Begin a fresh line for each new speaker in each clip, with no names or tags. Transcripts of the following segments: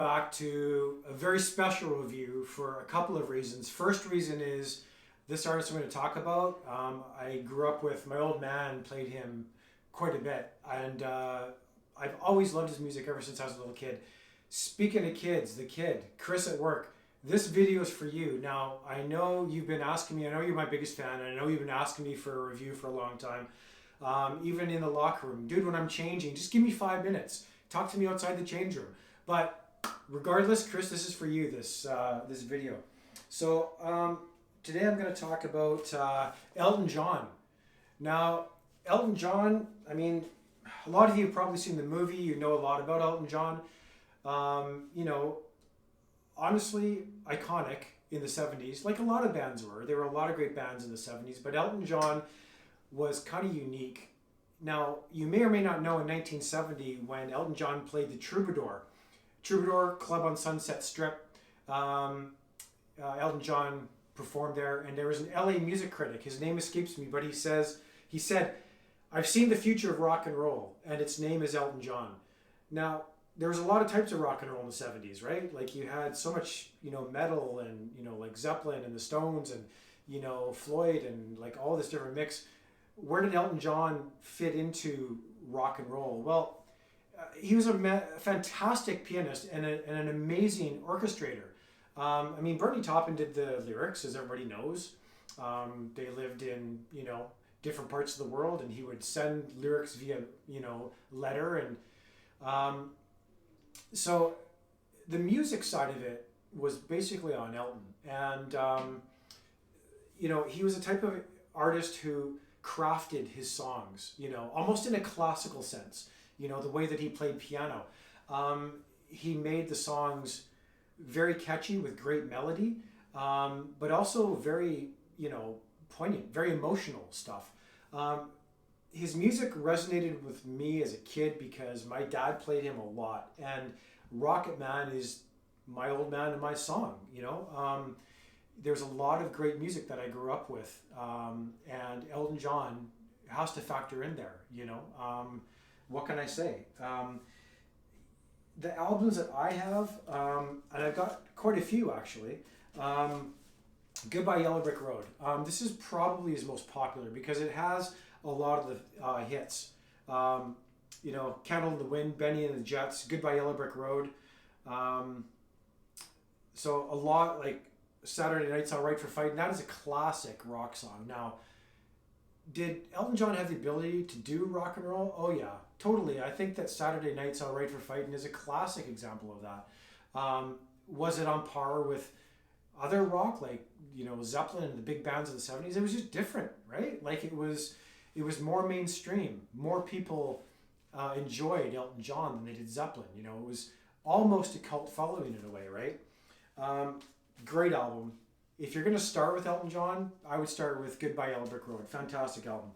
Back to a very special review for a couple of reasons. First reason is this artist I'm going to talk about. I grew up with my old man, played him quite a bit, and I've always loved his music ever since I was a little kid. Speaking of kids, the kid, Chris at work, this video is for you. Now, I know you've been asking me, I know you're my biggest fan, and I know you've been asking me for a review for a long time. Even in the locker room. Dude, when I'm changing, just give me 5 minutes. Talk to me outside the change room. But regardless, Chris, this is for you, this video. So today I'm going to talk about Elton John. Now, Elton John, I mean, a lot of you have probably seen the movie. You know a lot about Elton John. You know, honestly, iconic in the 70s, like a lot of bands were. There were a lot of great bands in the 70s, but Elton John was kind of unique. Now, you may or may not know in 1970 when Elton John played the Troubadour Club on Sunset Strip. Elton John performed there, and there was an LA music critic. His name escapes me, but he said, "I've seen the future of rock and roll, and its name is Elton John." Now, there was a lot of types of rock and roll in the 70s, right? Like you had so much, metal and, like Zeppelin and the Stones and, Floyd and like all this different mix. Where did Elton John fit into rock and roll? Well, he was a fantastic pianist and an amazing orchestrator. I mean, Bernie Taupin did the lyrics, as everybody knows. They lived in, different parts of the world, and he would send lyrics via, letter. And so the music side of it was basically on Elton. And, he was a type of artist who crafted his songs, almost in a classical sense. The way that he played piano. He made the songs very catchy with great melody, but also very, poignant, very emotional stuff. His music resonated with me as a kid because my dad played him a lot, and Rocket Man is my old man and my song, There's a lot of great music that I grew up with, and Elton John has to factor in there, what can I say? The albums that I have, and I've got quite a few actually. Goodbye Yellow Brick Road. This is probably his most popular because it has a lot of the hits. Candle in the Wind, Benny and the Jets, Goodbye Yellow Brick Road. So a lot like Saturday Night's All Right for Fighting. That is a classic rock song. Now, did Elton John have the ability to do rock and roll? Oh yeah, totally. I think that Saturday Night's All Right for Fighting is a classic example of that. Was it on par with other rock like Zeppelin and the big bands of the 70s? It was just different, right? Like it was more mainstream. More people enjoyed Elton John than they did Zeppelin. It was almost a cult following in a way, right? Great album. If you're going to start with Elton John, I would start with Goodbye Yellow Brick Road. Fantastic album.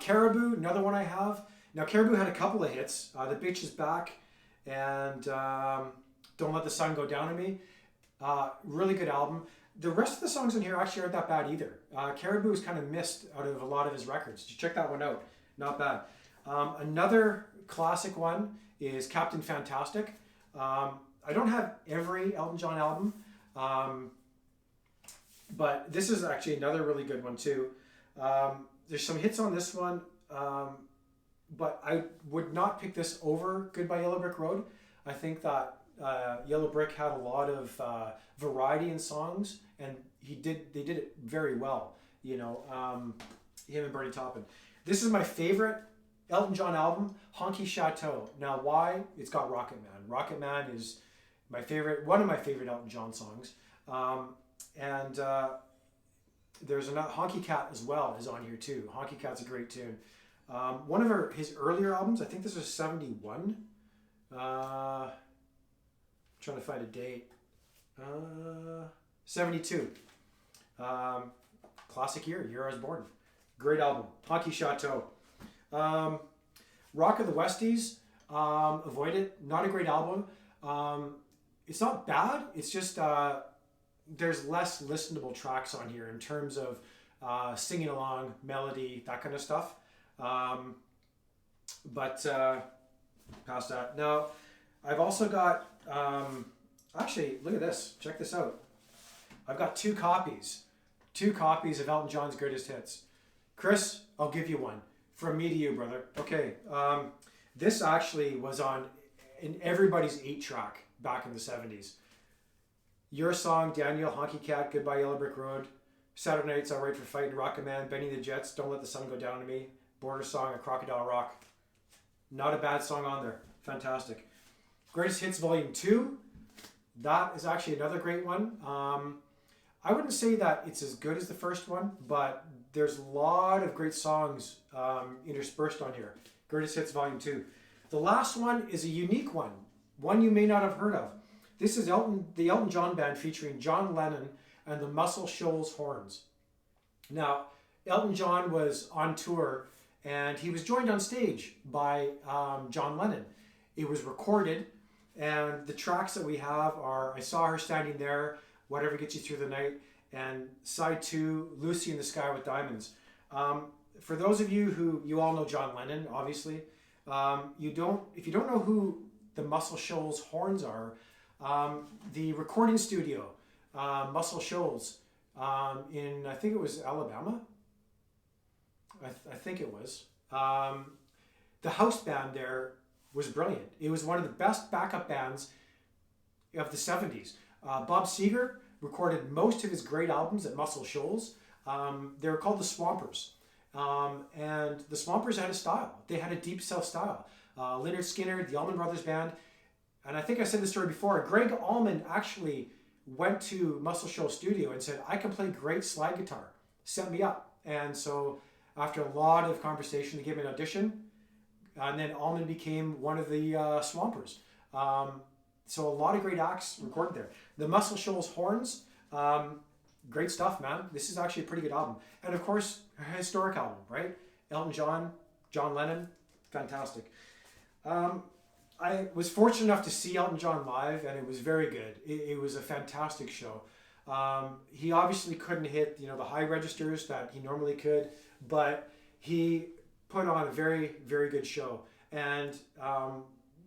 Caribou, another one I have. Now, Caribou had a couple of hits. The Bitch Is Back and Don't Let the Sun Go Down on Me. Really good album. The rest of the songs in here actually aren't that bad either. Caribou is kind of missed out of a lot of his records. Just check that one out. Not bad. Another classic one is Captain Fantastic. I don't have every Elton John album. But this is actually another really good one too. There's some hits on this one, but I would not pick this over Goodbye Yellow Brick Road. I think that Yellow Brick had a lot of variety in songs, and they did it very well. Him and Bernie Taupin. This is my favorite Elton John album, Honky Chateau. Now, why? It's got Rocket Man. Rocket Man is one of my favorite Elton John songs. And there's another, Honky Cat as well is on here too. Honky Cat's a great tune. One of his earlier albums, I think this was 71. Trying to find a date. 72. Classic year I was born. Great album. Honky Chateau. Rock of the Westies. Avoid It. Not a great album. It's not bad. It's just there's less listenable tracks on here in terms of singing along, melody, that kind of stuff. But past that. Now, I've also got, actually, look at this. Check this out. I've got two copies. Two copies of Elton John's greatest hits. Chris, I'll give you one. From me to you, brother. Okay. This actually was on in everybody's 8-track back in the 70s. Your song, Daniel, Honky Cat, Goodbye Yellow Brick Road, Saturday Night's Alright for Fighting, Rocket Man, Benny the Jets, Don't Let the Sun Go Down on Me, Border Song, and Crocodile Rock. Not a bad song on there. Fantastic. Greatest Hits Volume 2. That is actually another great one. I wouldn't say that it's as good as the first one, but there's a lot of great songs interspersed on here. Greatest Hits Volume 2. The last one is a unique one you may not have heard of. This is the Elton John Band featuring John Lennon and the Muscle Shoals Horns. Now, Elton John was on tour and he was joined on stage by John Lennon. It was recorded, and the tracks that we have are I Saw Her Standing There, Whatever Gets You Through the Night, and side 2, Lucy in the Sky with Diamonds. For those of you who, you all know John Lennon, obviously. If you don't know who the Muscle Shoals Horns are, the recording studio, Muscle Shoals, in, I think it was Alabama? I think it was. The house band there was brilliant. It was one of the best backup bands of the 70s. Bob Seger recorded most of his great albums at Muscle Shoals. They were called the Swampers. And the Swampers had a style. They had a deep South style. Lynyrd Skynyrd, the Allman Brothers Band, and I think I said this story before, Greg Allman actually went to Muscle Shoals studio and said, I can play great slide guitar. Set me up. And so after a lot of conversation, they gave me an audition. And then Allman became one of the Swampers. So a lot of great acts recorded there. The Muscle Shoals Horns, great stuff, man. This is actually a pretty good album. And of course, a historic album, right? Elton John, John Lennon, fantastic. I was fortunate enough to see Elton John live, and it was very good. It was a fantastic show. He obviously couldn't hit the high registers that he normally could, but he put on a very, very good show, and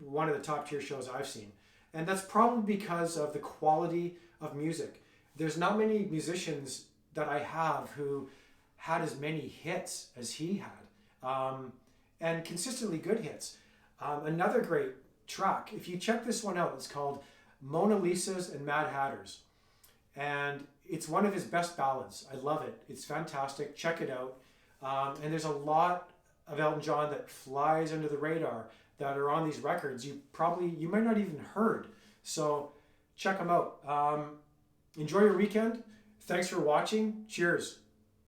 one of the top tier shows I've seen. And that's probably because of the quality of music. There's not many musicians that I have who had as many hits as he had, and consistently good hits. Another great track, if you check this one out, it's called Mona Lisa's and Mad Hatters. And it's one of his best ballads. I love it. It's fantastic. Check it out. And there's a lot of Elton John that flies under the radar that are on these records you might not even heard. So check them out. Enjoy your weekend. Thanks for watching. Cheers.